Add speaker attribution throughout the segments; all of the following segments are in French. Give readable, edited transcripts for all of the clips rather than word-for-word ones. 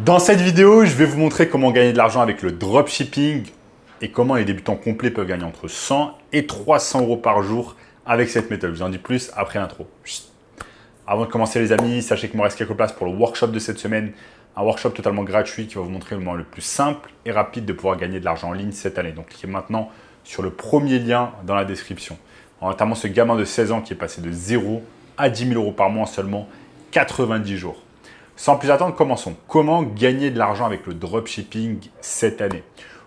Speaker 1: Dans cette vidéo, je vais vous montrer comment gagner de l'argent avec le dropshipping et comment les débutants complets peuvent gagner entre 100 et 300 euros par jour avec cette méthode. Je vous en dis plus après l'intro. Avant de commencer les amis, sachez qu'il me reste quelques places pour le workshop de cette semaine. Un workshop totalement gratuit qui va vous montrer le moyen le plus simple et rapide de pouvoir gagner de l'argent en ligne cette année. Donc cliquez maintenant sur le premier lien dans la description. Notamment ce gamin de 16 ans qui est passé de 0 à 10 000 euros par mois en seulement 90 jours. Sans plus attendre, commençons. Comment gagner de l'argent avec le dropshipping cette année?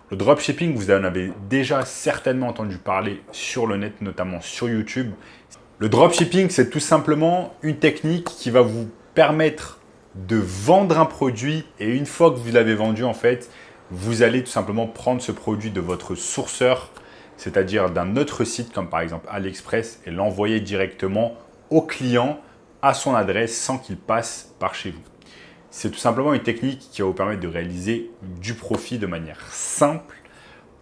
Speaker 1: Le dropshipping, vous en avez déjà certainement entendu parler sur le net, notamment sur YouTube. Le dropshipping, c'est tout simplement une technique qui va vous permettre de vendre un produit et une fois que vous l'avez vendu, en fait, vous allez tout simplement prendre ce produit de votre sourceur, c'est-à-dire d'un autre site comme par exemple AliExpress et l'envoyer directement au client à son adresse sans qu'il passe par chez vous. C'est tout simplement une technique qui va vous permettre de réaliser du profit de manière simple.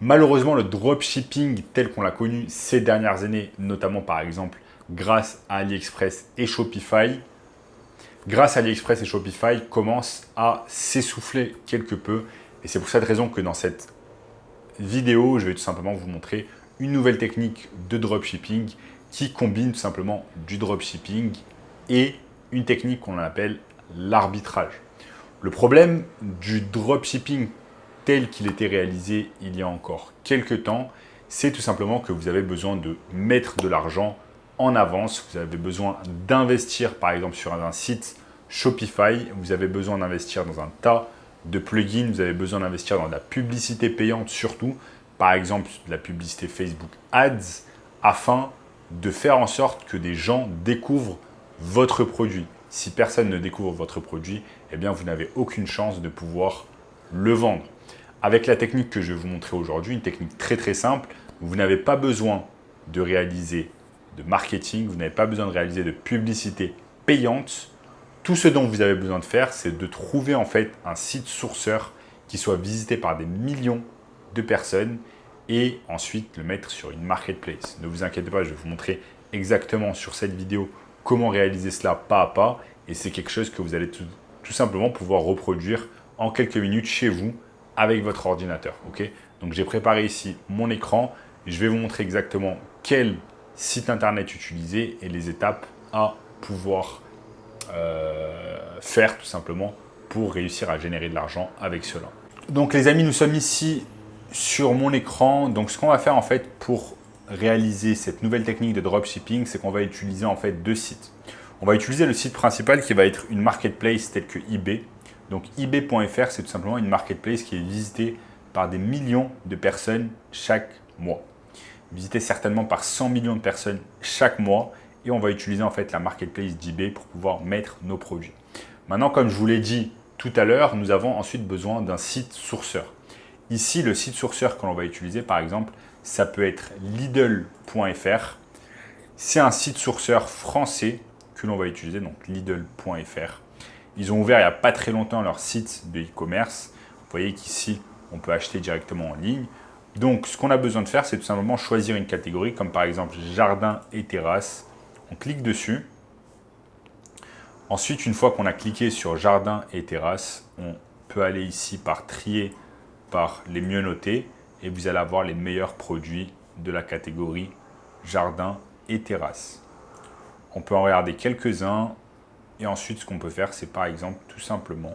Speaker 1: Malheureusement, le dropshipping tel qu'on l'a connu ces dernières années, notamment par exemple grâce à AliExpress et Shopify, commence à s'essouffler quelque peu. Et c'est pour cette raison que dans cette vidéo, je vais tout simplement vous montrer une nouvelle technique de dropshipping qui combine tout simplement du dropshipping et une technique qu'on appelle l'arbitrage. Le problème du dropshipping tel qu'il était réalisé il y a encore quelques temps, c'est tout simplement que vous avez besoin de mettre de l'argent en avance. Vous avez besoin d'investir par exemple sur un site Shopify. Vous avez besoin d'investir dans un tas de plugins. Vous avez besoin d'investir dans de la publicité payante surtout. Par exemple, de la publicité Facebook Ads afin de faire en sorte que des gens découvrent votre produit. Si personne ne découvre votre produit, eh bien vous n'avez aucune chance de pouvoir le vendre. Avec la technique que je vais vous montrer aujourd'hui, une technique très simple, vous n'avez pas besoin de réaliser de marketing, vous n'avez pas besoin de réaliser de publicité payante. Tout ce dont vous avez besoin de faire, c'est de trouver en fait un site sourceur qui soit visité par des millions de personnes et ensuite le mettre sur une marketplace. Ne vous inquiétez pas, je vais vous montrer exactement sur cette vidéo comment réaliser cela pas à pas et c'est quelque chose que vous allez tout simplement pouvoir reproduire en quelques minutes chez vous avec votre ordinateur. Okay, donc j'ai préparé ici mon écran et je vais vous montrer exactement quel site internet utiliser et les étapes à pouvoir faire tout simplement pour réussir à générer de l'argent avec cela. Donc les amis, nous sommes ici sur mon écran. Donc ce qu'on va faire en fait pour réaliser cette nouvelle technique de dropshipping, c'est qu'on va utiliser en fait deux sites. On va utiliser le site principal qui va être une marketplace telle que eBay. Donc eBay.fr, c'est tout simplement une marketplace qui est visitée par des millions de personnes chaque mois. Visitée certainement par 100 millions de personnes chaque mois. Et on va utiliser en fait la marketplace d'eBay pour pouvoir mettre nos produits. Maintenant, comme je vous l'ai dit tout à l'heure, nous avons ensuite besoin d'un site sourceur. Ici, le site sourceur que l'on va utiliser, par exemple, ça peut être Lidl.fr. C'est un site sourceur français que l'on va utiliser, donc Lidl.fr. Ils ont ouvert il n'y a pas très longtemps leur site de e-commerce. Vous voyez qu'ici, on peut acheter directement en ligne. Donc, ce qu'on a besoin de faire, c'est tout simplement choisir une catégorie, comme par exemple jardin et terrasse. On clique dessus. Ensuite, une fois qu'on a cliqué sur jardin et terrasse, on peut aller ici par trier par les mieux notés et vous allez avoir les meilleurs produits de la catégorie jardin et terrasse. On peut en regarder quelques-uns et ensuite ce qu'on peut faire, c'est par exemple tout simplement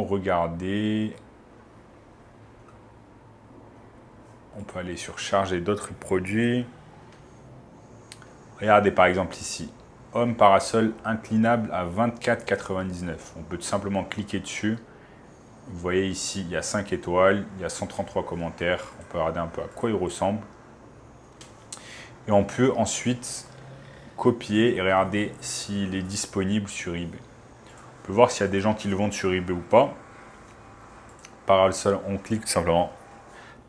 Speaker 1: regarder. On peut aller sur charger d'autres produits. Regardez par exemple ici, homme parasol inclinable à 24,99 €. On peut tout simplement cliquer dessus. Vous voyez ici, il y a 5 étoiles, il y a 133 commentaires. On peut regarder un peu à quoi il ressemble. Et on peut ensuite copier et regarder s'il est disponible sur eBay. On peut voir s'il y a des gens qui le vendent sur eBay ou pas. Parasol, on clique tout simplement.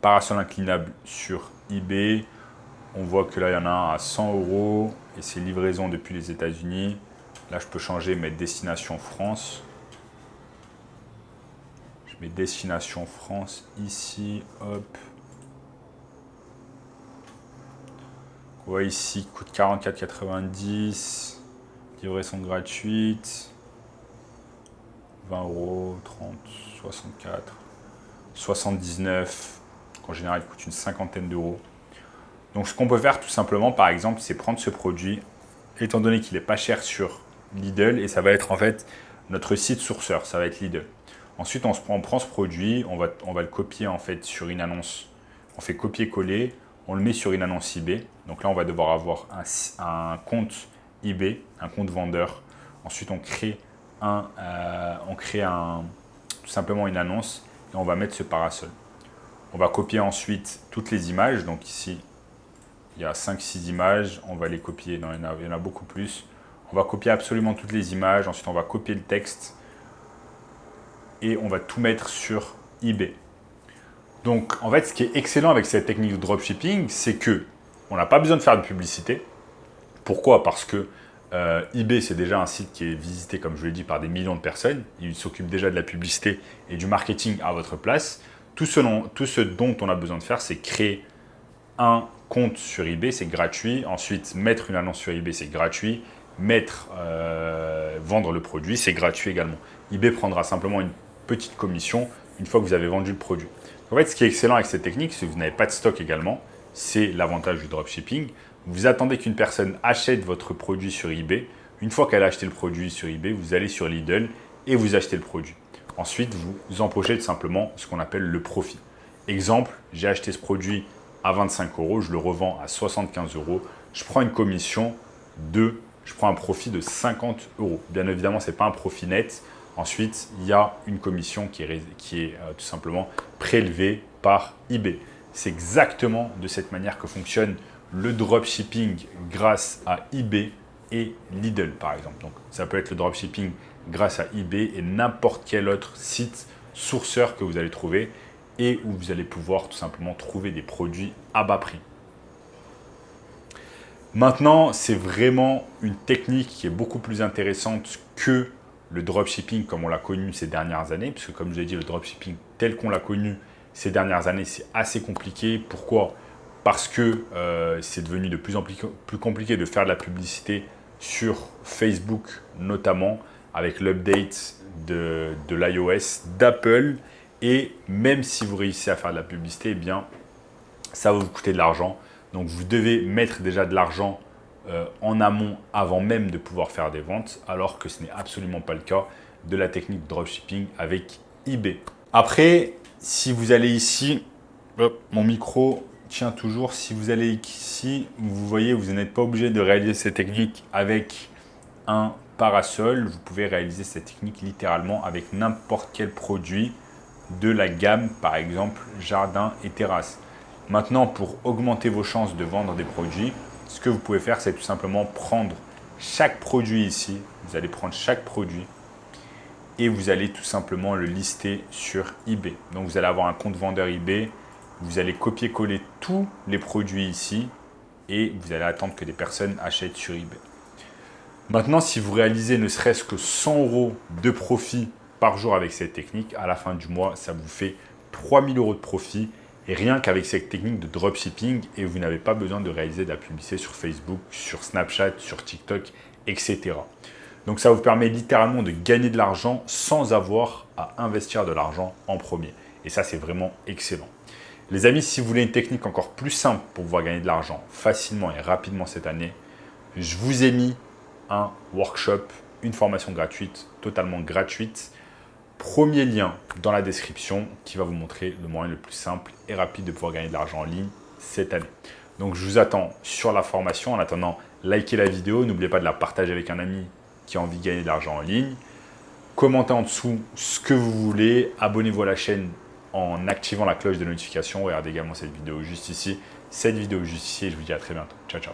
Speaker 1: Parasol inclinable sur eBay. On voit que là, il y en a un à 100 € et c'est livraison depuis les États-Unis. Là, je peux changer, mettre destination France. Je mets destination France ici, hop. On voit ici, coûte 44,90 €. livraison gratuite, 20 €, 30, 64, 79. En général, il coûte une cinquantaine d'euros. Donc, ce qu'on peut faire tout simplement, par exemple, c'est prendre ce produit, étant donné qu'il n'est pas cher sur Lidl, et ça va être en fait notre site sourceur, ça va être Lidl. Ensuite, on prend ce produit, on va le copier en fait sur une annonce. On fait copier-coller, on le met sur une annonce eBay. Donc là, on va devoir avoir un compte eBay, un compte vendeur. Ensuite, on crée tout simplement une annonce et on va mettre ce parasol. On va copier ensuite toutes les images. Donc ici, il y a 5-6 images. On va les copier. Non, il y en a beaucoup plus. On va copier absolument toutes les images. Ensuite, on va copier le texte. Et on va tout mettre sur eBay. Donc, en fait, ce qui est excellent avec cette technique de dropshipping, c'est que on n'a pas besoin de faire de publicité. Pourquoi? Parce que eBay, c'est déjà un site qui est visité, comme je l'ai dit, par des millions de personnes. Il s'occupe déjà de la publicité et du marketing à votre place. Tout ce dont on a besoin de faire, c'est créer un compte sur eBay, c'est gratuit. Ensuite, mettre une annonce sur eBay, c'est gratuit. Vendre le produit, c'est gratuit également. eBay prendra simplement une petite commission une fois que vous avez vendu le produit. En fait, ce qui est excellent avec cette technique, c'est que vous n'avez pas de stock également. C'est l'avantage du dropshipping. Vous attendez qu'une personne achète votre produit sur eBay. Une fois qu'elle a acheté le produit sur eBay, vous allez sur Lidl et vous achetez le produit. Ensuite, vous empochez tout simplement ce qu'on appelle le profit. Exemple, j'ai acheté ce produit à 25 €, je le revends à 75 €. Je prends une commission je prends un profit de 50 €. Bien évidemment, ce n'est pas un profit net. Ensuite, il y a une commission qui est tout simplement prélevée par eBay. C'est exactement de cette manière que fonctionne le dropshipping grâce à eBay et Lidl, par exemple. Donc, ça peut être le dropshipping grâce à eBay et n'importe quel autre site sourceur que vous allez trouver et où vous allez pouvoir tout simplement trouver des produits à bas prix. Maintenant, c'est vraiment une technique qui est beaucoup plus intéressante que le dropshipping comme on l'a connu ces dernières années, puisque comme je l'ai dit, le dropshipping tel qu'on l'a connu ces dernières années, c'est assez compliqué. Pourquoi? Parce que c'est devenu de plus en plus compliqué de faire de la publicité sur Facebook, notamment avec l'update de l'iOS, d'Apple. Et même si vous réussissez à faire de la publicité, eh bien, ça va vous coûter de l'argent. Donc, vous devez mettre déjà de l'argent en amont avant même de pouvoir faire des ventes, alors que ce n'est absolument pas le cas de la technique de dropshipping avec eBay. Après, si vous allez ici, hop, mon micro tient toujours. Si vous allez ici, vous voyez, vous n'êtes pas obligé de réaliser cette technique avec un parasol. Vous pouvez réaliser cette technique littéralement avec n'importe quel produit de la gamme, par exemple, jardin et terrasse. Maintenant, pour augmenter vos chances de vendre des produits, ce que vous pouvez faire, c'est tout simplement prendre chaque produit ici. Vous allez prendre chaque produit et vous allez tout simplement le lister sur eBay. Donc, vous allez avoir un compte vendeur eBay. Vous allez copier-coller tous les produits ici et vous allez attendre que des personnes achètent sur eBay. Maintenant, si vous réalisez ne serait-ce que 100 € de profit par jour avec cette technique, à la fin du mois, ça vous fait 3000 € de profit. Et rien qu'avec cette technique de dropshipping, et vous n'avez pas besoin de réaliser de la publicité sur Facebook, sur Snapchat, sur TikTok, etc. Donc ça vous permet littéralement de gagner de l'argent sans avoir à investir de l'argent en premier. Et ça, c'est vraiment excellent. Les amis, si vous voulez une technique encore plus simple pour pouvoir gagner de l'argent facilement et rapidement cette année, je vous ai mis un workshop, une formation gratuite, totalement gratuite. Premier lien dans la description qui va vous montrer le moyen le plus simple et rapide de pouvoir gagner de l'argent en ligne cette année. Donc, je vous attends sur la formation. En attendant, likez la vidéo. N'oubliez pas de la partager avec un ami qui a envie de gagner de l'argent en ligne. Commentez en dessous ce que vous voulez. Abonnez-vous à la chaîne en activant la cloche de notification. Regardez également cette vidéo juste ici. Et je vous dis à très bientôt. Ciao, ciao.